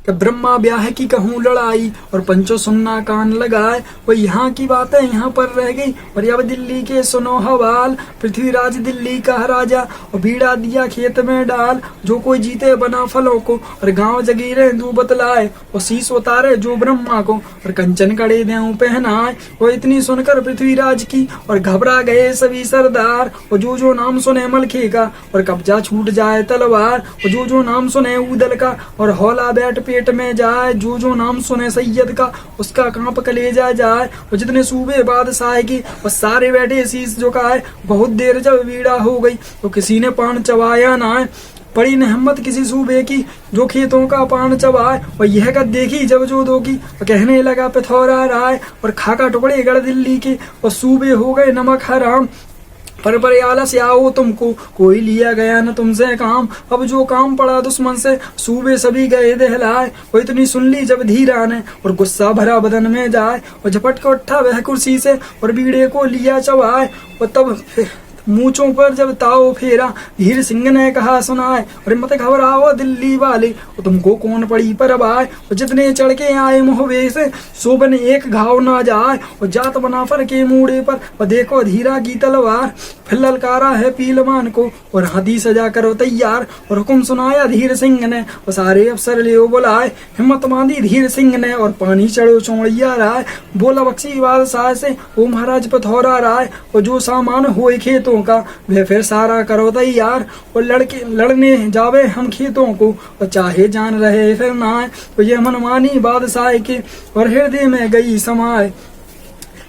कि ब्रह्मा ब्याह की कहूँ लड़ाई और पंचो सुनना कान लगाए। वो यहाँ की बातें यहाँ पर रह गई और अब दिल्ली के सुनो हवाल। पृथ्वीराज दिल्ली का राजा और बीड़ा दिया खेत में डाल। जो कोई जीते बना फलों को और गांव जगीरे दू बतलाए। और शीश उतारे जो ब्रह्मा को और कंचन कड़े देऊं पहनाए। वो इतनी सुनकर पृथ्वीराज की और घबरा गए सभी सरदार। और जो नाम सुने मलखे का और कब्जा छूट जाए तलवार। और जो नाम सुने ऊदल का और हौला बैठ पेट में जाए। जो नाम सुने सैयद का उसका कांप कलेजा जाए। और जितने सूबे बादशाह की और सारे बैठे शीश झुकाए। बहुत देर जब बीड़ा हो गई तो किसी ने पान चबाया ना। पड़ी न हिम्मत किसी सूबे की जो खेतों का पान चबाए। और यह कर देखी जब जो दो की कहने लगा पिथौरा राय। और खाका टुकड़े गढ़ दिल्ली के और सूबे हो गए नमक हराम। पर आलस आओ तुमको कोई लिया गया न तुमसे काम। अब जो काम पड़ा दुश्मन से सूबे सभी गए दहलाए। वो इतनी सुन ली जब धीरा ने और गुस्सा भरा बदन में जाए। और झपट कर उठा वह कुर्सी से और बीड़े को लिया चबाए। और तब मूंछों पर जब ताओ फेरा धीर सिंह ने कहा सुनाए। और मत घबराओ दिल्ली वाले और तुमको कौन पड़ी परवाह। और जितने चढ़ के आए मोहबे से शोभन एक घाव ना जाए। और जात बना फर के मूड़े पर और देखो धीरा की तलवार। फिर ललकारा है पीलमान को और हाथी सजा करो तैयार। और हुक्म सुनाया धीर सिंह ने और सारे अफसर ले बुलाए। हिम्मत बांधी धीर सिंह ने और पानी चढ़ो चौड़िया राय। बोला बख्शी बादशाह से ओ महाराज पिथौरा राय। और जो सामान हुए खेतों का वह फिर सारा करो तैयार। और लड़ने जावे हम खेतों को और चाहे जान रहे फिर ना। तो ये मनमानी बादशाह के और हृदय में गई समाए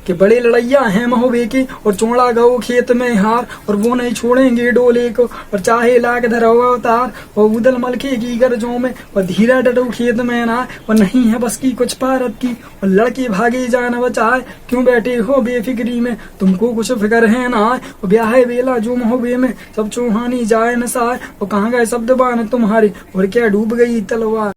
कि बड़े लड़ैया हैं महोबे के और चौड़ा गौ खेत में हार। और वो नहीं छोड़ेंगे डोले को और चाहे लाख धरो अवतार। और उदल मलखे की गर्जों में और धीरा डटो खेत में ना। और नहीं है बस की कुछ पारत की और लड़के भागे जान बचाए। क्यों बैठे हो बेफिक्री में तुमको कुछ फिक्र है ना। और ब्याह बेला जो महोबे में सब चौहानी जाए न साए। और कहाँ गए शब्द बान तुम्हारे और क्या डूब गई तलवार।